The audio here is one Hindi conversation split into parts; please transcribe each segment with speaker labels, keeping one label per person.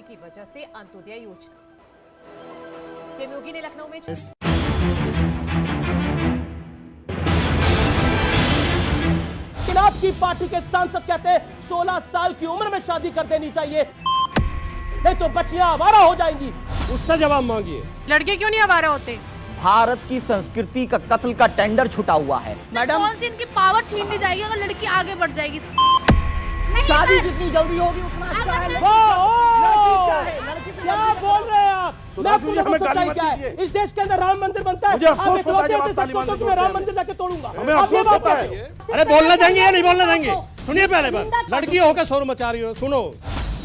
Speaker 1: की वजह से अंत्योदय योजना। सीएम योगी ने लखनऊ में
Speaker 2: आपकी पार्टी के सांसद कहते हैं 16 साल की उम्र में शादी कर देनी चाहिए, नहीं तो बच्चियां आवारा हो जाएंगी।
Speaker 3: उससे जवाब मांगिए।
Speaker 4: लड़के क्यों नहीं आवारा होते?
Speaker 5: भारत की संस्कृति का कत्ल का टेंडर छुटा हुआ है
Speaker 6: मैडम। कौन सी इनकी पावर छीन ली जाएगी अगर लड़की आगे बढ़ जाएगी?
Speaker 5: शादी जितनी जल्दी होगी उतना अच्छा है।
Speaker 2: क्या बोल रहे हैं आप? मैं आपको देखो सच्चाई क्या है। इस देश के अंदर राम मंदिर बनता है,
Speaker 3: मुझे अफसोस होता है कि आप तालिबान
Speaker 2: तो मैं राम मंदिर जाके तोड़ूंगा।
Speaker 3: हमें अफसोस होता है। अरे बोलना देंगे या नहीं बोलना देंगे? सुनिए पहले बात, लड़की होकर शोर मचा रही हो, सुनो।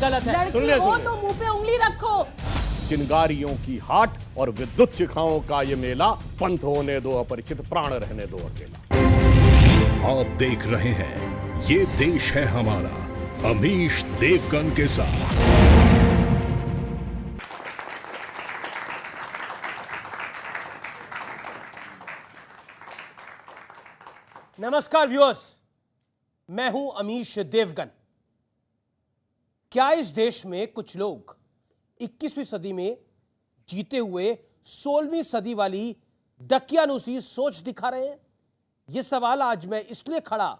Speaker 2: गलत है।
Speaker 3: सुन ले, सुन ले।
Speaker 6: तो मुंह पे उंगली रखो।
Speaker 7: चिंगारियों की हाट और विद्युत शिखाओं का ये मेला, पंथ होने दो अपरिचित, प्राण रहने दो अकेला।
Speaker 8: आप देख रहे हैं ये देश है हमारा, अमीश देवगन के साथ।
Speaker 2: नमस्कार व्यूअर्स, मैं हूं अमीश देवगन। क्या इस देश में कुछ लोग 21वीं सदी में जीते हुए 16वीं सदी वाली दकियानुसी सोच दिखा रहे हैं? यह सवाल आज मैं इसलिए खड़ा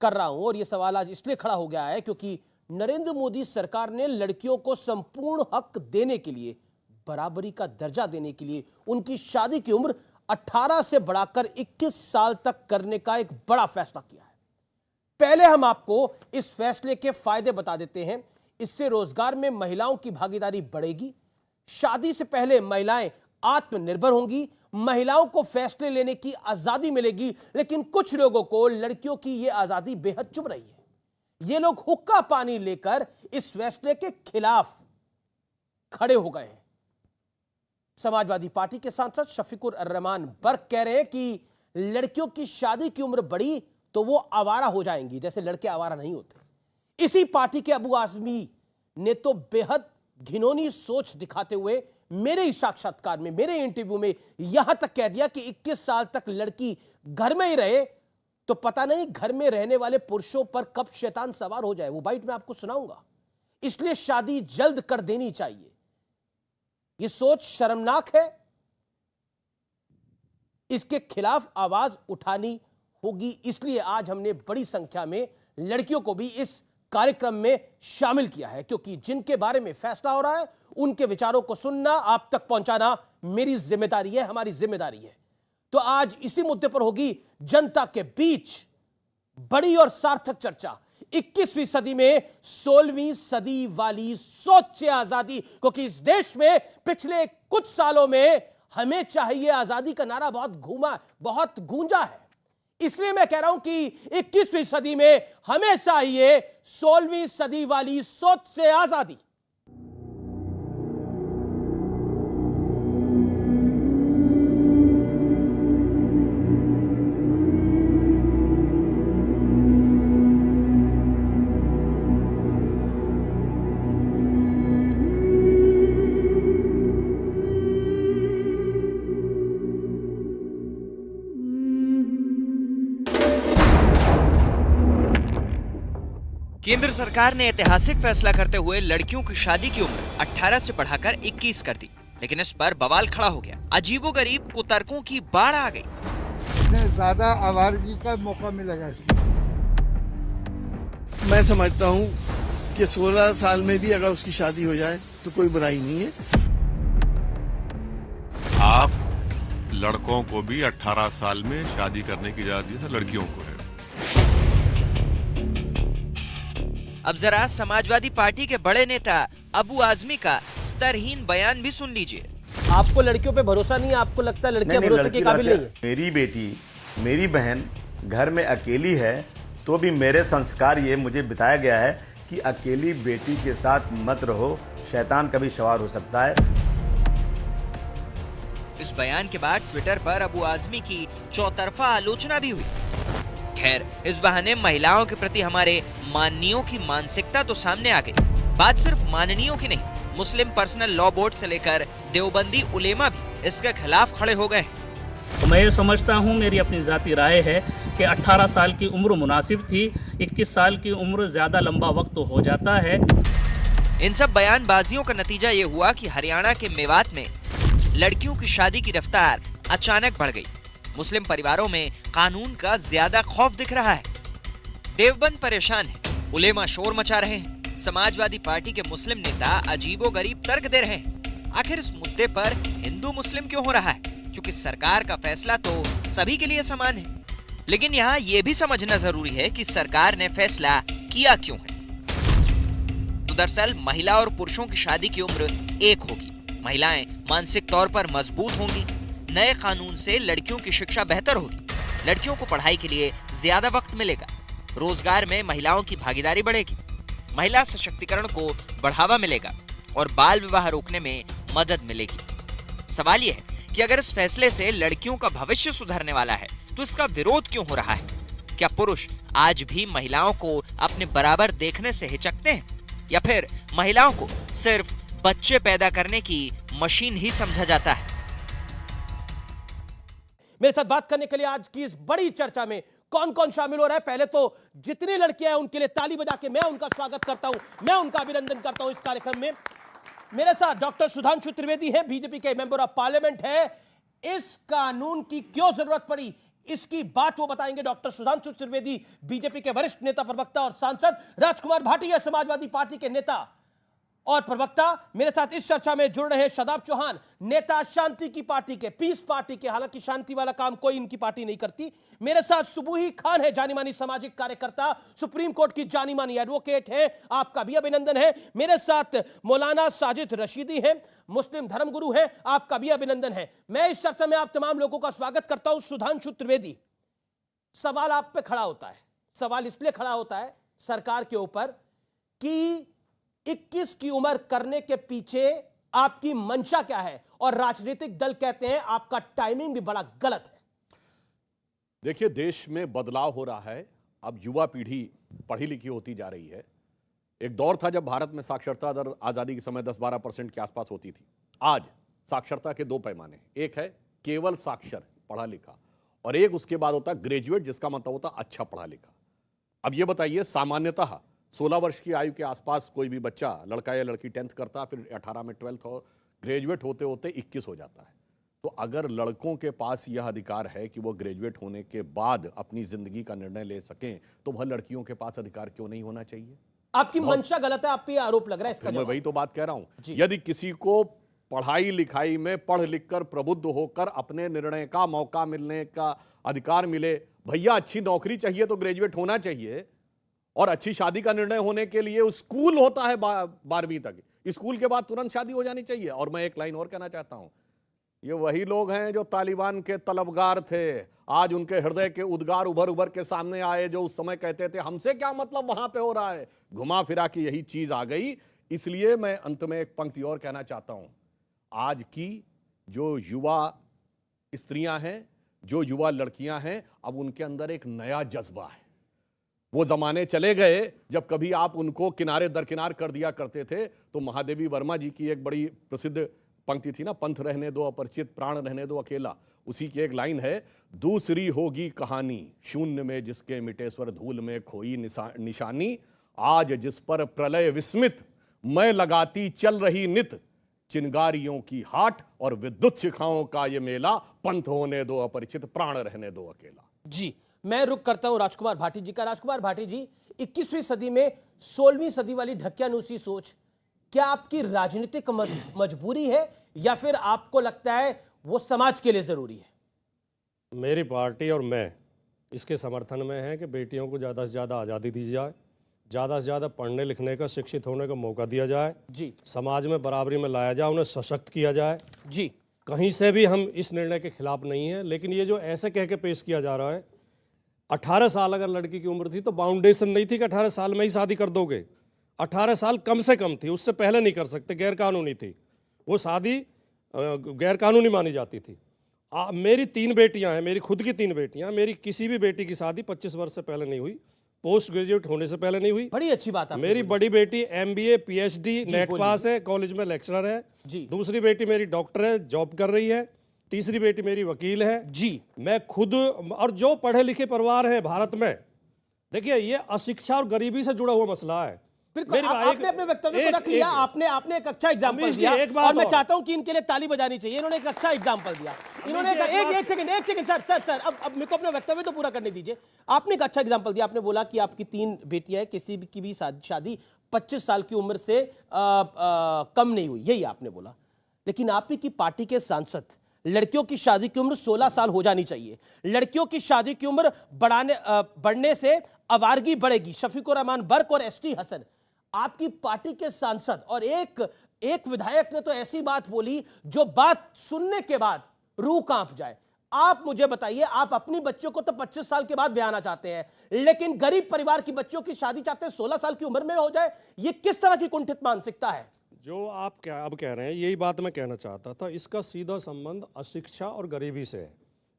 Speaker 2: कर रहा हूं, और यह सवाल आज इसलिए खड़ा हो गया है क्योंकि नरेंद्र मोदी सरकार ने लड़कियों को संपूर्ण हक देने के लिए, बराबरी का दर्जा देने के लिए, उनकी शादी की उम्र 18 से बढ़ाकर 21 साल तक करने का एक बड़ा फैसला किया है। पहले हम आपको इस फैसले के फायदे बता देते हैं। इससे रोजगार में महिलाओं की भागीदारी बढ़ेगी, शादी से पहले महिलाएं आत्मनिर्भर होंगी, महिलाओं को फैसले लेने की आजादी मिलेगी। लेकिन कुछ लोगों को लड़कियों की यह आजादी बेहद चुभ रही है। ये लोग हुक्का पानी लेकर इस फैसले के खिलाफ खड़े हो गए हैं। समाजवादी पार्टी के सांसद शफीकुर रहमान बर्क कह रहे हैं कि लड़कियों की शादी की उम्र बढ़ी तो वो आवारा हो जाएंगी, जैसे लड़के आवारा नहीं होते। इसी पार्टी के अबू आजमी ने तो बेहद घिनौनी सोच दिखाते हुए मेरे ही साक्षात्कार में, मेरे इंटरव्यू में यहां तक कह दिया कि 21 साल तक लड़की घर में ही रहे तो पता नहीं घर में रहने वाले पुरुषों पर कब शैतान सवार हो जाए। वो बाइट मैं आपको सुनाऊंगा। इसलिए शादी जल्द कर देनी चाहिए। यह सोच शर्मनाक है, इसके खिलाफ आवाज उठानी होगी। इसलिए आज हमने बड़ी संख्या में लड़कियों को भी इस कार्यक्रम में शामिल किया है, क्योंकि जिनके बारे में फैसला हो रहा है उनके विचारों को सुनना, आप तक पहुंचाना मेरी जिम्मेदारी है, हमारी जिम्मेदारी है। तो आज इसी मुद्दे पर होगी जनता के बीच बड़ी और सार्थक चर्चा। 21वीं सदी में 16वीं सदी वाली सोच से आजादी, क्योंकि इस देश में पिछले कुछ सालों में हमें चाहिए आजादी का नारा बहुत गूंजा है। इसलिए मैं कह रहा हूं कि 21वीं सदी में हमें चाहिए 16वीं सदी वाली सोच से आजादी।
Speaker 9: केंद्र सरकार ने ऐतिहासिक फैसला करते हुए लड़कियों की शादी की उम्र 18 से बढ़ाकर 21 कर दी, लेकिन इस पर बवाल खड़ा हो गया। अजीबोगरीब कुतर्कों की बाढ़ आ गई।
Speaker 10: ज्यादा आवारगी का मौका मिलेगा।
Speaker 11: मैं समझता हूँ कि 16 साल में भी अगर उसकी शादी हो जाए तो कोई बुराई नहीं है।
Speaker 12: आप लड़कों को भी 18 साल में शादी करने की इजाजत दी, लड़कियों को है।
Speaker 9: अब जरा समाजवादी पार्टी के बड़े नेता अबू आजमी का स्तरहीन बयान भी सुन लीजिए।
Speaker 2: आपको लड़कियों पे भरोसा नहीं है? आपको लगता है लड़कियां भरोसे के काबिल नहीं है?
Speaker 13: मेरी बेटी, मेरी बहन घर में अकेली है तो भी मेरे संस्कार ये मुझे बताया गया है कि अकेली बेटी के साथ मत रहो, शैतान कभी सवार हो सकता है।
Speaker 9: इस बयान के बाद ट्विटर पर अबू आजमी की चौतरफा आलोचना भी हुई। खैर, इस बहाने महिलाओं के प्रति हमारे माननीयों की मानसिकता तो सामने आ गई। बात सिर्फ माननीयों की नहीं, मुस्लिम पर्सनल लॉ बोर्ड से लेकर देवबंदी उलेमा भी इसके खिलाफ खड़े हो गए।
Speaker 14: तो मैं ये समझता हूँ, मेरी अपनी जाती राय है कि 18 साल की उम्र मुनासिब थी। 21 साल की उम्र ज़्यादा लंबा वक्त तो हो जाता है।
Speaker 9: इन सब बयानबाजियों का नतीजा ये हुआ कि हरियाणा के मेवात में लड़कियों की शादी की रफ्तार अचानक बढ़ गई। मुस्लिम परिवारों में कानून का ज्यादा खौफ दिख रहा है। देवबंद परेशान है, उलेमा शोर मचा रहे हैं, समाजवादी पार्टी के मुस्लिम नेता अजीबोगरीब तर्क दे रहे हैं। आखिर इस मुद्दे पर हिंदू मुस्लिम क्यों हो रहा है? क्योंकि सरकार का फैसला तो सभी के लिए समान है। लेकिन यहाँ ये भी समझना जरूरी है कि सरकार ने फैसला किया क्यों है। तो दरअसल महिला और पुरुषों की शादी की उम्र एक होगी। महिलाएं मानसिक तौर पर मजबूत होंगी। नए कानून से लड़कियों की शिक्षा बेहतर होगी। लड़कियों को पढ़ाई के लिए ज्यादा वक्त मिलेगा। रोजगार में महिलाओं की भागीदारी बढ़ेगी। महिला सशक्तिकरण को बढ़ावा मिलेगा और बाल विवाह रोकने में मदद मिलेगी। सवाल यह है कि अगर इस फैसले से लड़कियों का भविष्य सुधरने वाला है तो इसका विरोध क्यों हो रहा है? क्या पुरुष आज भी महिलाओं को अपने बराबर देखने से हिचकते हैं या फिर महिलाओं को सिर्फ बच्चे पैदा करने की मशीन ही समझा जाता है?
Speaker 2: मेरे साथ बात करने के लिए आज की इस बड़ी चर्चा में कौन कौन शामिल हो रहा है, पहले तो जितनी लड़कियां हैं उनके लिए ताली बजा के मैं उनका स्वागत करता हूं, मैं उनका अभिनंदन करता हूं इस कार्यक्रम में। मेरे साथ डॉक्टर सुधांशु त्रिवेदी हैं, बीजेपी के मेंबर ऑफ पार्लियामेंट है। इस कानून की क्यों जरूरत पड़ी, इसकी बात वो बताएंगे। डॉक्टर सुधांशु त्रिवेदी बीजेपी के वरिष्ठ नेता, प्रवक्ता और सांसद। राजकुमार भाटिया समाजवादी पार्टी के नेता और प्रवक्ता। मेरे साथ इस चर्चा में जुड़ रहे हैं शादाब चौहान, नेता शांति की पार्टी के, पीस पार्टी के। हालांकि शांति वाला काम कोई इनकी पार्टी नहीं करती। मेरे साथ सुबूही खान है, जानी मानी सामाजिक कार्यकर्ता, सुप्रीम कोर्ट की जानी मानी एडवोकेट है, आपका भी अभिनंदन है। मेरे साथ मौलाना साजिद रशीदी हैं, मुस्लिम धर्मगुरु हैं, आपका भी अभिनंदन है। मैं इस चर्चा में आप तमाम लोगों का स्वागत करता हूं। सुधांशु त्रिवेदी, सवाल आप पे खड़ा होता है, सवाल इसलिए खड़ा होता है सरकार के ऊपर कि 21 की उम्र करने के पीछे आपकी मंशा क्या है, और राजनीतिक दल कहते हैं आपका टाइमिंग भी बड़ा गलत है।
Speaker 7: देखिए, देश में बदलाव हो रहा है। अब युवा पीढ़ी पढ़ी लिखी होती जा रही है। एक दौर था जब भारत में साक्षरता दर आज़ादी के समय 10-12% के आसपास होती थी। आज साक्षरता के दो पैमाने, एक है केवल साक्षर पढ़ा लिखा, और एक उसके बाद होता है ग्रेजुएट, जिसका मतलब होता है अच्छा पढ़ा लिखा। अब ये बताइए, सामान्यतः 16 वर्ष की आयु के आसपास कोई भी बच्चा, लड़का या लड़की 10th करता, फिर 18 में 12th हो, ग्रेजुएट होते होते 21 हो जाता है। तो अगर लड़कों के पास यह अधिकार है कि वो ग्रेजुएट होने के बाद अपनी जिंदगी का निर्णय ले सकें, तो वह लड़कियों के पास अधिकार क्यों नहीं होना चाहिए?
Speaker 2: आपकी मंशा गलत है, आप पे आरोप लग रहा है इसका।
Speaker 7: मैं वही तो बात कह रहा हूं। यदि किसी को पढ़ाई लिखाई में पढ़ लिख कर प्रबुद्ध होकर अपने निर्णय का मौका मिलने का अधिकार मिले, भैया अच्छी नौकरी चाहिए तो ग्रेजुएट होना चाहिए, और अच्छी शादी का निर्णय होने के लिए स्कूल होता है 12वीं तक, स्कूल के बाद तुरंत शादी हो जानी चाहिए। और मैं एक लाइन और कहना चाहता हूं, ये वही लोग हैं जो तालिबान के तलबगार थे, आज उनके हृदय के उद्गार उभर उभर के सामने आए, जो उस समय कहते थे हमसे क्या मतलब वहां पे हो रहा है। घुमा फिरा की यही चीज आ गई। इसलिए मैं अंत में एक पंक्ति और कहना चाहता हूं, आज की जो युवा स्त्रियां हैं, जो युवा लड़कियां हैं, अब उनके अंदर एक नया जज्बा है। वो जमाने चले गए जब कभी आप उनको किनारे दरकिनार कर दिया करते थे। तो महादेवी वर्मा जी की एक बड़ी प्रसिद्ध पंक्ति थी ना, पंथ रहने दो अपरिचित, प्राण रहने दो अकेला। उसी की एक लाइन है, दूसरी होगी कहानी शून्य में जिसके मिटे स्वर, धूल में खोई निशानी, आज जिस पर प्रलय विस्मित मैं लगाती चल रही नित, चिंगारियों की हाट और विद्युत शिखाओं का ये मेला, पंथ होने दो अपरिचित, प्राण रहने दो अकेला।
Speaker 2: जी, मैं रुक करता हूं राजकुमार भाटी जी का। राजकुमार भाटी जी, 21वीं सदी में 16वीं सदी वाली ढकियानुसी सोच, क्या आपकी राजनीतिक मजबूरी है या फिर आपको लगता है वो समाज के लिए जरूरी है?
Speaker 3: मेरी पार्टी और मैं इसके समर्थन में है कि बेटियों को ज़्यादा से ज़्यादा आज़ादी दी जाए, ज़्यादा से ज़्यादा पढ़ने लिखने का, शिक्षित होने का मौका दिया जाए
Speaker 2: जी,
Speaker 3: समाज में बराबरी में लाया जाए, उन्हें सशक्त किया जाए
Speaker 2: जी।
Speaker 3: कहीं से भी हम इस निर्णय के खिलाफ नहीं है। लेकिन ये जो ऐसे कह के पेश किया जा रहा है, 18 साल अगर लड़की की उम्र थी तो बाउंडेशन नहीं थी कि 18 साल में ही शादी कर दोगे। 18 साल कम से कम थी, उससे पहले नहीं कर सकते, गैर कानूनी थी वो शादी, गैर कानूनी मानी जाती थी। मेरी 3 बेटियां हैं, मेरी खुद की 3 बेटियां, मेरी किसी भी बेटी की शादी 25 वर्ष से पहले नहीं हुई, पोस्ट ग्रेजुएट होने से पहले नहीं हुई।
Speaker 2: बड़ी अच्छी बात है।
Speaker 3: मेरी बड़ी बेटी MBA PhD नेट पास है, कॉलेज में लेक्चरर है
Speaker 2: जी।
Speaker 3: दूसरी बेटी मेरी डॉक्टर है, जॉब कर रही है। तीसरी बेटी मेरी वकील है
Speaker 2: जी।
Speaker 3: मैं खुद, और जो पढ़े लिखे परिवार है भारत में, देखिए ये अशिक्षा और गरीबी से जुड़ा हुआ मसला है।
Speaker 2: बिल्कुल, आपने अपने वक्तव्य को रख लिया, आपने एक अच्छा एग्जांपल दिया और मैं चाहता हूं कि इनके लिए ताली बजानी चाहिए। इन्होंने एक अच्छा एग्जांपल दिया। इन्होंने एक सेकंड सर अब मेरे को अपना वक्तव्य तो पूरा करने दीजिए। आपने एक अच्छा एग्जांपल दिया। आपने बोला कि आपकी 3 बेटियां हैं, किसी की भी शादी 25 साल की उम्र से कम नहीं हुई, यही आपने बोला। लेकिन आप ही की पार्टी के सांसद लड़कियों की शादी की उम्र 16 साल हो जानी चाहिए, लड़कियों की शादी की उम्र बढ़ने से आवारगी बढ़ेगी। शफीकुर रहमान बर्क और एसटी हसन आपकी पार्टी के सांसद और एक विधायक ने तो ऐसी बात बोली जो बात सुनने के बाद रूह कांप जाए। आप मुझे बताइए, आप अपनी बच्चों को तो 25 साल के बाद ब्याहना चाहते हैं, लेकिन गरीब परिवार की बच्चों की शादी चाहते हैं 16 साल की उम्र में हो जाए। यह किस तरह की कुंठित मानसिकता है?
Speaker 3: जो आप क्या अब कह रहे हैं, यही बात मैं कहना चाहता था। इसका सीधा संबंध अशिक्षा और गरीबी से है।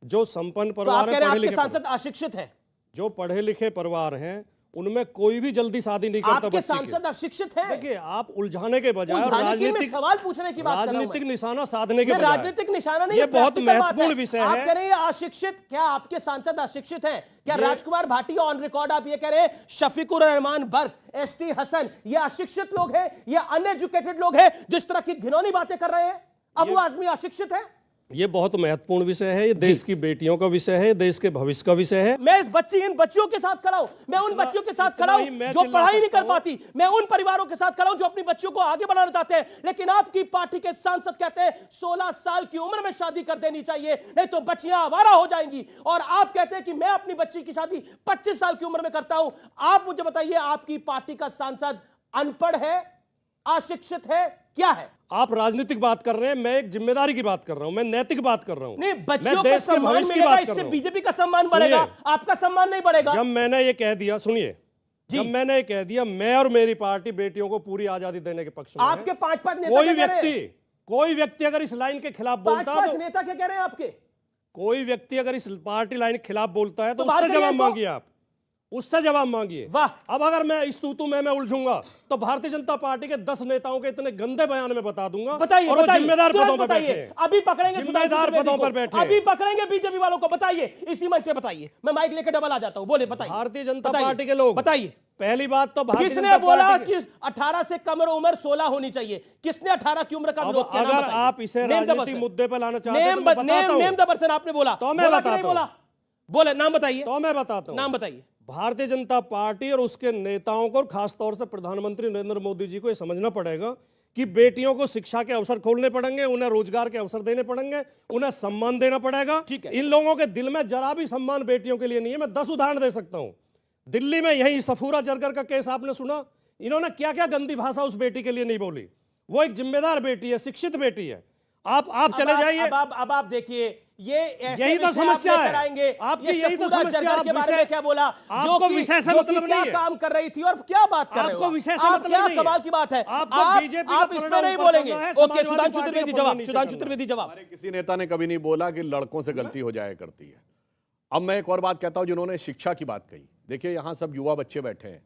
Speaker 3: जो संपन्न परिवार है,
Speaker 2: आपके सांसद अशिक्षित है,
Speaker 3: जो पढ़े लिखे परिवार हैं, उनमें कोई भी जल्दी शादी नहीं करता।
Speaker 2: आपके सांसद अशिक्षित हैं।
Speaker 3: देखिए, आप उलझाने के बजाय
Speaker 2: राजनीतिक सवाल पूछने की बात कर रहा हूं।
Speaker 3: राजनीतिक निशाना साधने के बजाय,
Speaker 2: राजनीतिक निशाना नहीं,
Speaker 3: ये बहुत महत्वपूर्ण विषय है।
Speaker 2: आप कह रहे हैं अशिक्षित, क्या आपके सांसद अशिक्षित हैं? क्या राजकुमार भाटिया ऑन रिकॉर्ड आप ये कह रहे हैं शफीकुर रहमान बर्क, एसटी हसन ये अशिक्षित लोग हैं, ये अनएजुकेटेड लोग हैं जिस तरह की घिनौनी बातें कर रहे हैं? अबू आजमी अशिक्षित है?
Speaker 3: ये बहुत महत्वपूर्ण विषय है। ये देश की बेटियों का विषय है, देश के भविष्य का विषय है।
Speaker 2: मैं इन बच्चियों के साथ खड़ा हूं, मैं उन बच्चियों के साथ खड़ा हूं जो पढ़ाई नहीं कर पाती, मैं उन परिवारों के साथ खड़ा हूं जो अपनी बच्चियों को आगे बढ़ाना चाहते हैं। लेकिन आपकी पार्टी के सांसद कहते हैं 16 साल की उम्र में शादी कर देनी चाहिए, नहीं तो बच्चियां आवारा हो जाएंगी। और आप कहते हैं कि मैं अपनी बच्ची की शादी 25 साल की उम्र में करता हूं। आप मुझे बताइए, आपकी पार्टी का सांसद अनपढ़ है, अशिक्षित है, क्या है?
Speaker 3: आप राजनीतिक बात कर रहे हैं, मैं एक जिम्मेदारी की बात कर रहा हूं, मैं नैतिक बात कर रहा हूं।
Speaker 2: नहीं, बच्चों को सम्मान मिलेगा, इससे बीजेपी का सम्मान बढ़ेगा, आपका सम्मान नहीं बढ़ेगा।
Speaker 3: जब मैंने ये कह दिया, सुनिए, जब मैंने ये कह दिया मैं और मेरी पार्टी बेटियों को पूरी आजादी देने के पक्ष में,
Speaker 2: आपके 5 नेता
Speaker 3: कोई व्यक्ति अगर इस लाइन के खिलाफ बोलता है,
Speaker 2: 5 नेता क्या कह रहे हैं आपके?
Speaker 3: कोई व्यक्ति अगर इस पार्टी लाइन के खिलाफ बोलता है तो उससे जवाब मांगिए, आप उससे जवाब मांगिए।
Speaker 2: वाह,
Speaker 3: अब अगर मैं इस तूतू में मैं उलझूंगा तो भारतीय जनता पार्टी के 10 नेताओं के इतने गंदे बयान में बता दूंगा।
Speaker 2: बताइए,
Speaker 3: और जिम्मेदार पदों पर बैठे,
Speaker 2: अभी पकड़ेंगे
Speaker 3: जिम्मेदार पदों पर बैठे,
Speaker 2: अभी पकड़ेंगे बीजेपी वालों को। बताइए, इसी मंच पे बताइए, मैं माइक लेकर डबल आ जाता हूं। बोले, बताइए
Speaker 3: भारतीय जनता पार्टी के लोग,
Speaker 2: बताइए।
Speaker 3: पहली बात तो
Speaker 2: किसने बोला कि 18 से कम उम्र 16 होनी चाहिए? किसने 18 की उम्र का विरोध किया?
Speaker 3: अगर आप इसे राजनीतिक मुद्दे पर लाना चाहते हैं,
Speaker 2: नेम द पर्सन आपने बोला,
Speaker 3: तो मैं बताता हूं।
Speaker 2: बोले, नाम बताइए।
Speaker 3: तो मैं बताता हूं,
Speaker 2: नाम बताइए।
Speaker 3: भारतीय जनता पार्टी और उसके नेताओं को, और खासतौर से प्रधानमंत्री नरेंद्र मोदी जी को यह समझना पड़ेगा कि बेटियों को शिक्षा के अवसर खोलने पड़ेंगे, उन्हें रोजगार के अवसर देने पड़ेंगे, उन्हें सम्मान देना पड़ेगा। इन लोगों के दिल में जरा भी सम्मान बेटियों के लिए नहीं है। मैं 10 उदाहरण दे सकता हूं। दिल्ली में यही सफूरा जरगर का केस आपने सुना, इन्होंने क्या क्या गंदी भाषा उस बेटी के लिए नहीं बोली। वो एक जिम्मेदार बेटी है, शिक्षित बेटी है। आप चले जाइए।
Speaker 2: अब आप देखिए,
Speaker 3: यही तो समस्या है आपकी, यही तो समस्या
Speaker 2: के बारे में क्या बोला,
Speaker 3: आपको विषय से मतलब नहीं है,
Speaker 2: काम कर रही थी और क्या बात कर रहे हो,
Speaker 3: आपको विषय से मतलब नहीं है।
Speaker 2: कमाल की बात है, आप इसमें नहीं बोलेंगे। ओके, सुधांशु त्रिवेदी जवाब।
Speaker 7: किसी नेता ने कभी नहीं बोला कि लड़कों से गलती हो जाया करती है। अब मैं एक और बात कहता हूं, जिन्होंने शिक्षा की बात कही। देखिए, यहां सब युवा बच्चे बैठे हैं।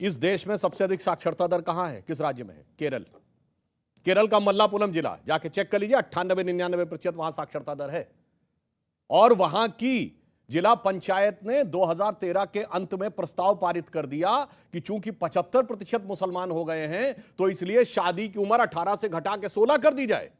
Speaker 7: इस देश में सबसे अधिक साक्षरता दर कहां है, किस राज्य में है? केरल का मल्लापुरम जिला, जाके चेक कर लीजिए, 98-99% वहां साक्षरता दर है। और वहां की जिला पंचायत ने 2013 के अंत में प्रस्ताव पारित कर दिया कि चूंकि 75% मुसलमान हो गए हैं तो इसलिए शादी की उम्र 18 से घटा के 16 कर दी जाए।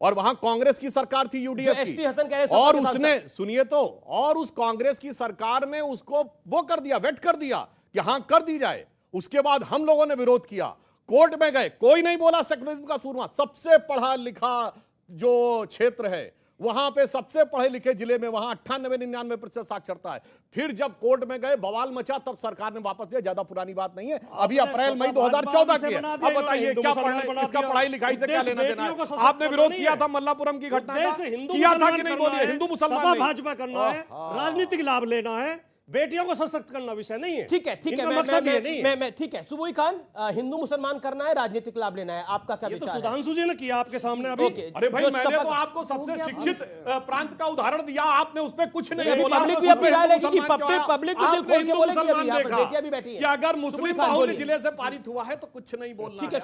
Speaker 7: और वहां कांग्रेस की सरकार थी, यूडीएफ की, और उसने, सुनिए तो, और उस कांग्रेस की सरकार ने उसको वो कर दिया, वेट कर दिया कि हां कर दी जाए। उसके बाद हम लोगों ने विरोध किया, कोर्ट में गए, कोई नहीं बोला सेकुलरिज्म का सूरमा। सबसे पढ़ा लिखा जो क्षेत्र है वहां पे, सबसे पढ़े लिखे जिले में, वहां 98-99% साक्षरता है। फिर जब कोर्ट में गए, बवाल मचा, तब सरकार ने वापस दिया। ज्यादा पुरानी बात नहीं है, अभी अप्रैल मई 2014 की है। अब बताइए, क्या इसका पढ़ाई लिखाई से क्या लेना देना है? आपने विरोध किया था मल्लापुरम की घटना का, किया था कि नहीं? बोलिए, हिंदू मुसलमान
Speaker 3: भाजपा करना है, राजनीतिक लाभ लेना है, बेटियों को सशक्त करना विषय नहीं है।
Speaker 2: ठीक है,
Speaker 3: मकसद ये नहीं है।
Speaker 2: ठीक है, सुबोई खान, हिंदू मुसलमान करना है, राजनीतिक लाभ लेना है, आपका क्या विचार है?
Speaker 3: तो सुधांशु जी ने किया आपके सामने अभी।
Speaker 7: अरे भाई, मैंने तो आपको सबसे शिक्षित प्रांत का उदाहरण दिया, आपने उस पर कुछ नहीं बोला।
Speaker 2: पब्लिक भी अपनी राय लेगी कि पब्लिक तो दिल खोल के बोलेगी, बेटियां भी बैठी हैं
Speaker 7: कि अगर मुस्लिम बाहुल्य जिले से पारित हुआ है तो कुछ नहीं बोलना।
Speaker 2: ठीक है,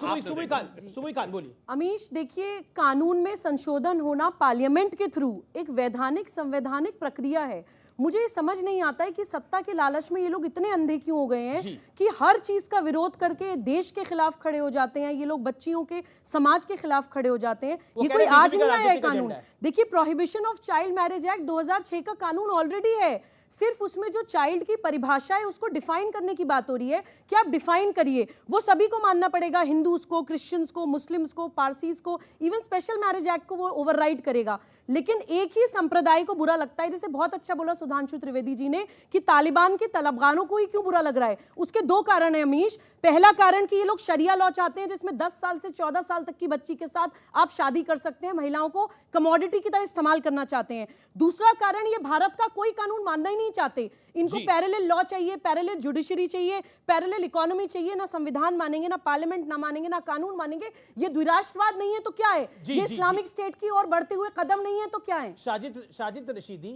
Speaker 2: सुबोई खान बोलिए।
Speaker 4: अमीश, देखिए, कानून में संशोधन होना पार्लियामेंट के थ्रू एक वैधानिक संवैधानिक प्रक्रिया है। मुझे ये समझ नहीं आता है कि सत्ता के लालच में ये लोग इतने अंधे क्यों हो गए हैं कि हर चीज का विरोध करके देश के खिलाफ खड़े हो जाते हैं। ये लोग बच्चियों के, समाज के खिलाफ खड़े हो जाते हैं। ये कोई आज नहीं आया है कानून। देखिए, prohibition of child marriage act 2006 का कानून ऑलरेडी है। सिर्फ उसमें जो चाइल्ड की परिभाषा है उसको डिफाइन करने की बात हो रही है कि आप डिफाइन करिए। वो सभी को मानना पड़ेगा, हिंदूज को, क्रिश्चियंस को, मुस्लिम्स को, पारसीज को, इवन स्पेशल मैरिज एक्ट को वो ओवरराइड करेगा। लेकिन एक ही संप्रदाय को बुरा लगता है। जैसे बहुत अच्छा बोला सुधांशु त्रिवेदी जी ने कि तालिबान के तलबगानों को ही क्यों बुरा लग रहा है। उसके दो कारण है अमीश। पहला कारण कि ये लोग शरिया लॉ चाहते हैं जिसमें 10 साल से 14 साल तक की बच्ची के साथ आप शादी कर सकते हैं, महिलाओं को कमोडिटी की तरह इस्तेमाल करना चाहते हैं। दूसरा कारण, ये भारत का कोई कानून मानना ही नहीं चाहते। इनको पैरेलल लॉ चाहिए, पैरेलल जुडिशरी चाहिए, पैरेलल इकोनॉमी चाहिए। ना संविधान मानेंगे, ना पार्लियामेंट ना मानेंगे, ना कानून मानेंगे। ये द्विराष्ट्रवाद नहीं है तो क्या है? ये इस्लामिक स्टेट की ओर बढ़ते हुए कदम नहीं है तो क्या है?
Speaker 2: साजिद रशीदी,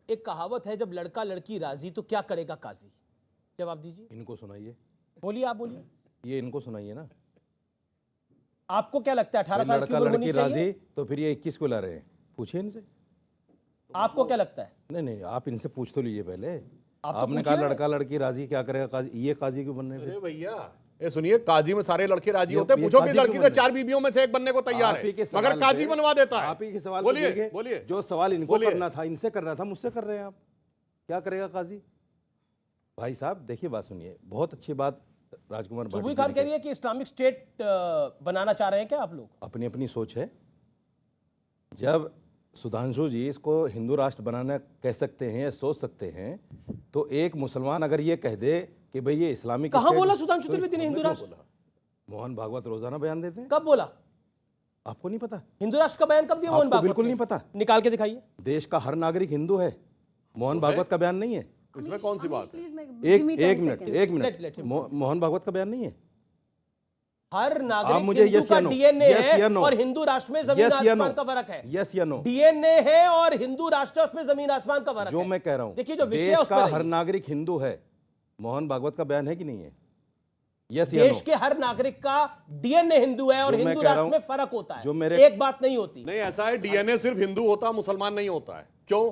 Speaker 2: एक कहावत है, जब लड़का लड़की राजी तो क्या करेगा काजी। जवाब दीजिए।
Speaker 15: इनको सुनाइए।
Speaker 2: बोलिए, आप बोलिए।
Speaker 15: ये इनको सुनाइए ना।
Speaker 2: आपको क्या लगता है 18 साल की उम्र होनी चाहिए?
Speaker 15: राजी तो फिर ये 21 को ला रहे हैं, पूछिए इनसे।
Speaker 2: आपको क्या लगता है?
Speaker 15: नहीं, आप इनसे पूछ तो लीजिए पहले। आपने कहा लड़का लड़की राजी, क्या करेगा काजी? ये काजी क्यों बनने?
Speaker 7: अरे भैया, ये सुनिए, काजी में सारे लड़के राजी होते हैं। पूछो कि लड़की तो 4 बीवियों में से एक बनने को तैयार है, मगर काजी बनवा देता है।
Speaker 15: आप ही के सवाल
Speaker 7: बोलिए।
Speaker 15: जो सवाल इनको करना था, इनसे करना था, मुझसे कर रहे हैं आप। क्या करेगा काजी? भाई साहब देखिए, बात सुनिए, बहुत अच्छी बात राजकुमार
Speaker 2: सुबुई खान कह रही है कि इस्लामिक स्टेट बनाना चाह रहे हैं क्या आप लोग?
Speaker 15: अपनी अपनी सोच है। जब सुधांशु जी इसको हिंदू राष्ट्र बनाना कह सकते हैं या सोच सकते हैं, तो एक मुसलमान अगर ये कह दे कि भाई ये इस्लामिक,
Speaker 2: कहां बोला सुधांशु त्रिवेदी ने हिंदू राष्ट्र?
Speaker 15: मोहन भागवत रोजाना बयान देते हैं।
Speaker 2: कब बोला?
Speaker 15: आपको नहीं पता?
Speaker 2: हिंदू राष्ट्र का बयान कब दिया मोहन भागवत?
Speaker 15: बिल्कुल नहीं पता।
Speaker 2: निकाल के दिखाइए।
Speaker 15: देश का हर नागरिक हिंदू है, मोहन भागवत का बयान नहीं है।
Speaker 7: इसमें कौन सी बात है?
Speaker 15: एक मिनट, मोहन भागवत का बयान नहीं है।
Speaker 2: हर नागरिक हिंदू का डीएनए है और हिंदू राष्ट्र में जमीन आसमान का फर्क है।
Speaker 15: यस या नो?
Speaker 2: डीएनए है और हिंदू राष्ट्र उसमें जमीन आसमान का फर्क है।
Speaker 15: जो मैं कह रहा हूं,
Speaker 2: देखिए, जो विषय
Speaker 15: देश का हर नागरिक हिंदू है, मोहन भागवत का बयान है कि नहीं है? यस या नो?
Speaker 2: देश के हर नागरिक का डीएनए हिंदू है और हिंदू राष्ट्र में फर्क होता है।
Speaker 15: जो मेरे
Speaker 2: एक बात नहीं होती।
Speaker 7: नहीं, ऐसा है, डीएनए सिर्फ हिंदू होता, मुसलमान नहीं होता है। क्यों?